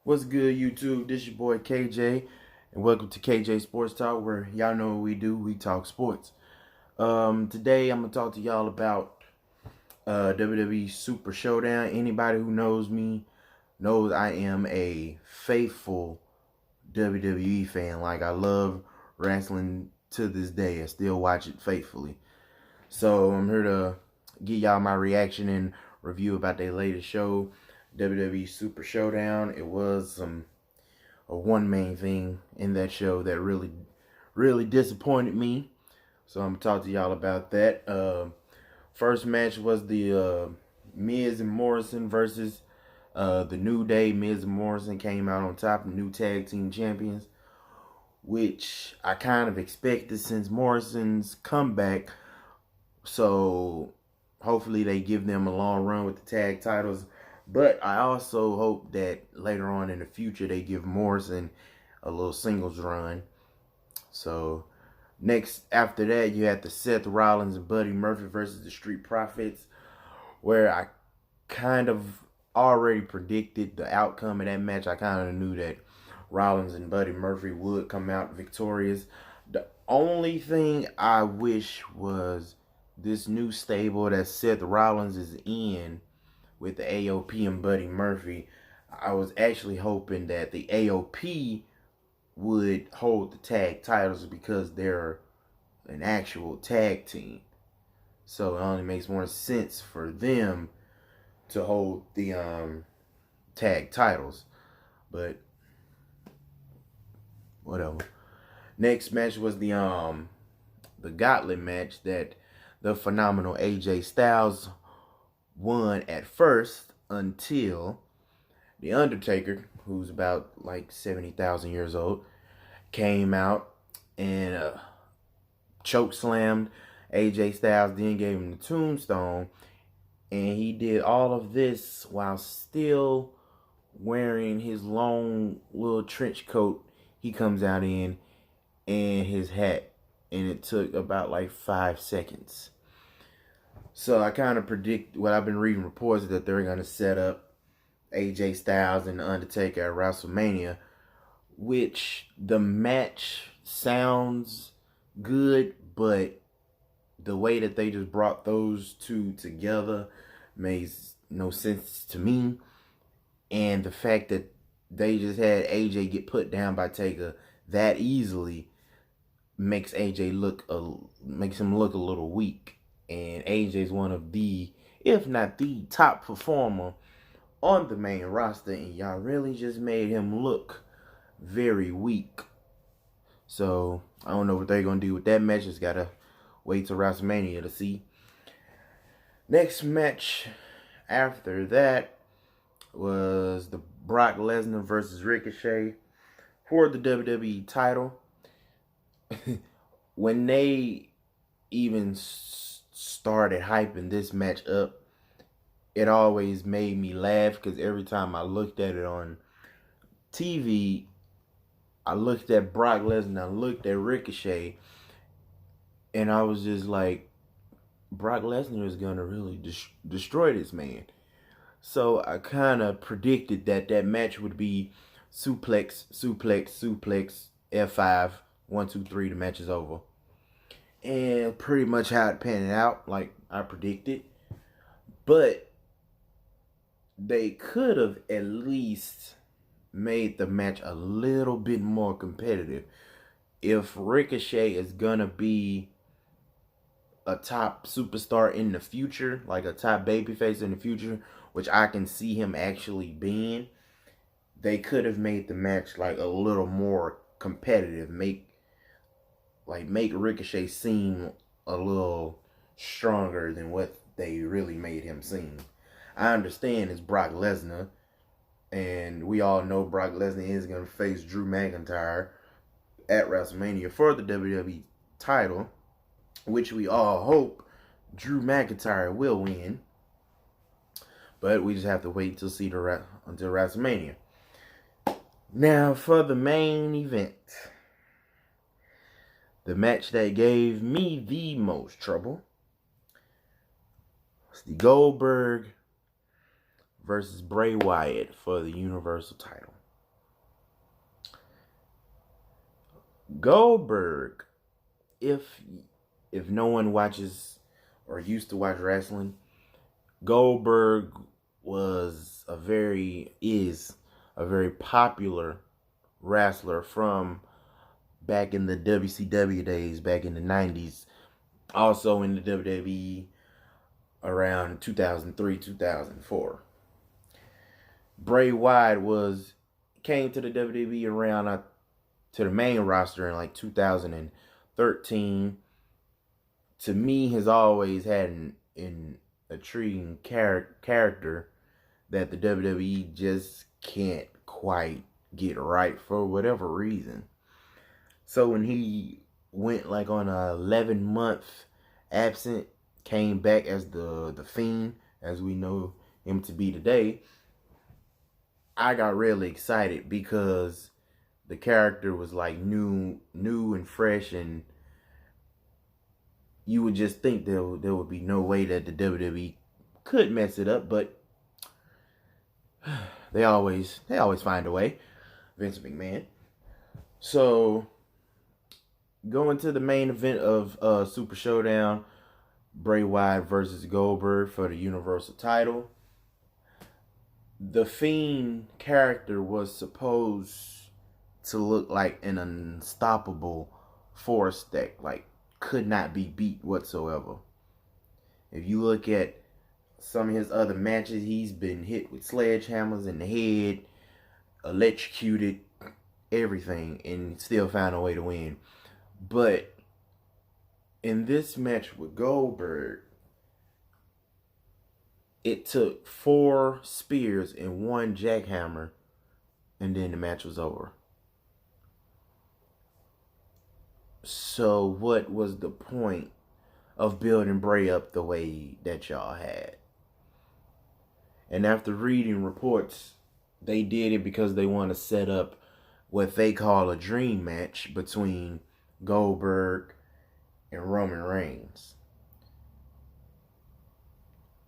What's good, YouTube? This your boy KJ, and welcome to KJ Sports Talk, where y'all know what we do. We talk sports. Today I'm gonna talk to y'all about WWE Super Showdown. Anybody who knows me knows I am a faithful WWE fan. Like, I love wrestling to this day. I still watch it faithfully. So I'm here to give y'all my reaction and review about their latest show, WWE Super Showdown. It was one main thing in that show that really disappointed me. So I'm gonna talk to y'all about that. First match was the Miz and Morrison versus the New Day. Miz and Morrison came out on top, new tag team champions, which I kind of expected since Morrison's comeback. So hopefully they give them a long run with the tag titles. But I also hope that later on in the future they give Morrison a little singles run. So next after that you had the Seth Rollins and Buddy Murphy versus the Street Profits, where I kind of already predicted the outcome of that match. I kind of knew that Rollins and Buddy Murphy would come out victorious. The only thing I wish was this new stable that Seth Rollins is in with the AOP and Buddy Murphy. I was actually hoping that the AOP would hold the tag titles because they're an actual tag team. So it only makes more sense for them to hold the tag titles. But whatever. Next match was the gauntlet match that the phenomenal AJ Styles won at first until the Undertaker, who's about like 70,000 years old, came out and choke slammed AJ Styles, then gave him the tombstone. And he did all of this while still wearing his long little trench coat he comes out in and his hat. And it took about like 5 seconds. So I kind of predict what I've been reading reports that they're going to set up AJ Styles and The Undertaker at WrestleMania, which the match sounds good, but the way that they just brought those two together makes no sense to me. And the fact that they just had AJ get put down by Taker that easily makes him look a little weak. And AJ's one of the, if not the top performer on the main roster, and y'all really just made him look very weak. So I don't know what they're gonna do with that match. Just gotta wait till WrestleMania to see. Next match after that was the Brock Lesnar versus Ricochet for the WWE title. When they even started hyping this match up, it always made me laugh because every time I looked at it on TV, I looked at Brock Lesnar, I looked at Ricochet, and I was just like, Brock Lesnar is going to really destroy this man. So I kind of predicted that that match would be suplex, suplex, suplex, F5, 1, 2, 3, the match is over. And pretty much how it panned out, like I predicted. But they could have at least made the match a little bit more competitive. If Ricochet is gonna be a top superstar in the future, like a top babyface in the future, which I can see him actually being, they could have made the match like a little more competitive. Make Ricochet seem a little stronger than what they really made him seem. I understand it's Brock Lesnar, and we all know Brock Lesnar is going to face Drew McIntyre at WrestleMania for the WWE title, which we all hope Drew McIntyre will win. But we just have to wait to see until WrestleMania. Now for the main event, the match that gave me the most trouble was the Goldberg versus Bray Wyatt for the Universal title. Goldberg, if no one watches or used to watch wrestling, Goldberg is a very popular wrestler from back in the WCW days, back in the 90s, also in the WWE around 2003, 2004. Bray Wyatt came to the WWE around to the main roster in like 2013. To me, has always had an intriguing character that the WWE just can't quite get right for whatever reason. So when he went like on a 11-month absent, came back as the Fiend, as we know him to be today, I got really excited because the character was like new and fresh, and you would just think there would be no way that the WWE could mess it up, but they always find a way. Vince McMahon. So going to the main event of Super Showdown, Bray Wyatt versus Goldberg for the Universal title. The Fiend character was supposed to look like an unstoppable force that like could not be beat whatsoever. If you look at some of his other matches, he's been hit with sledgehammers in the head, electrocuted, everything, and still found a way to win. But in this match with Goldberg, it took 4 spears and 1 jackhammer, and then the match was over. So what was the point of building Bray up the way that y'all had? And after reading reports, they did it because they want to set up what they call a dream match between Goldberg and Roman Reigns.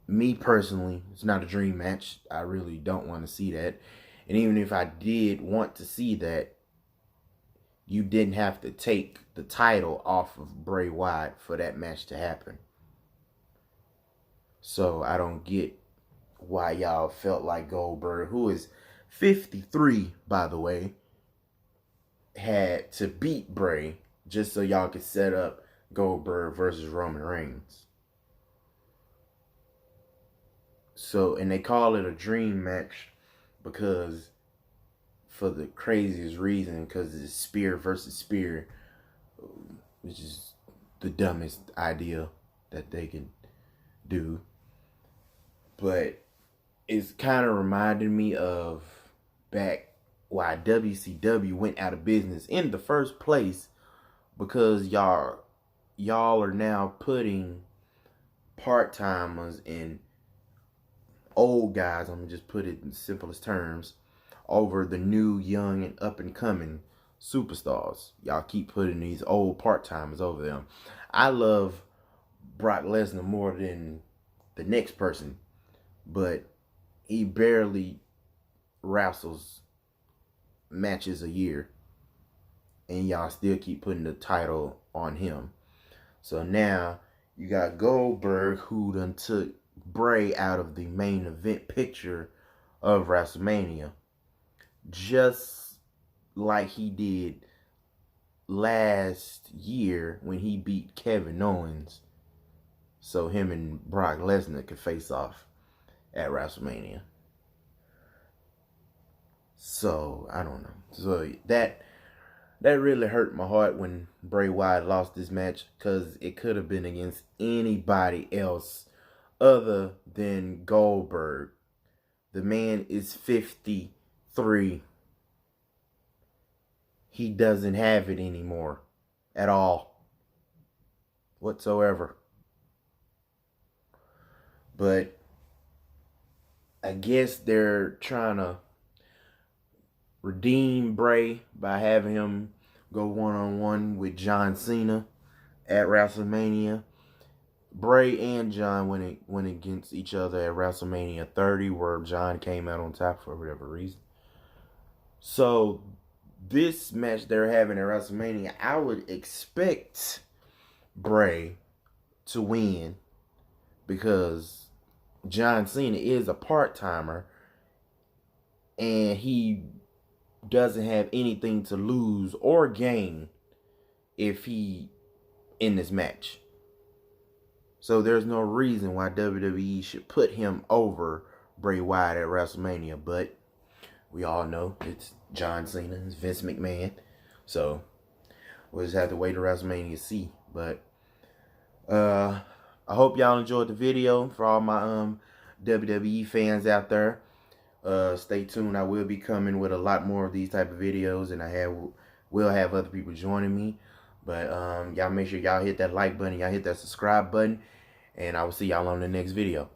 Me personally, it's not a dream match. I really don't want to see that. And even if I did want to see that, you didn't have to take the title off of Bray Wyatt for that match to happen. So I don't get why y'all felt like Goldberg, who is 53, by the way, had to beat Bray just so y'all could set up Goldberg versus Roman Reigns. So, and they call it a dream match because, for the craziest reason, because it's spear versus spear, which is the dumbest idea that they can do. But it's kind of reminded me of back why WCW went out of business in the first place, because y'all are now putting part-timers and old guys, I'm gonna just put it in the simplest terms, over the new, young, and up-and-coming superstars. Y'all keep putting these old part-timers over them. I love Brock Lesnar more than the next person, but he barely wrestles matches a year, and y'all still keep putting the title on him. So now you got Goldberg, who done took Bray out of the main event picture of WrestleMania, just like he did last year when he beat Kevin Owens, so him and Brock Lesnar could face off at WrestleMania. So I don't know. So that really hurt my heart when Bray Wyatt lost this match, because it could have been against anybody else other than Goldberg. The man is 53. He doesn't have it anymore at all whatsoever. But I guess they're trying to redeem Bray by having him go one-on-one with John Cena at WrestleMania. Bray and John went against each other at WrestleMania 30, where John came out on top for whatever reason. So this match they're having at WrestleMania, I would expect Bray to win because John Cena is a part-timer and he doesn't have anything to lose or gain if he in this match. So there's no reason why WWE should put him over Bray Wyatt at WrestleMania. But we all know it's John Cena, it's Vince McMahon. So we'll just have to wait to WrestleMania to see. But I hope y'all enjoyed the video. For all my WWE fans out there, stay tuned. I will be coming with a lot more of these type of videos, and will have other people joining me. But y'all make sure y'all hit that like button, y'all hit that subscribe button, and I will see y'all on the next video.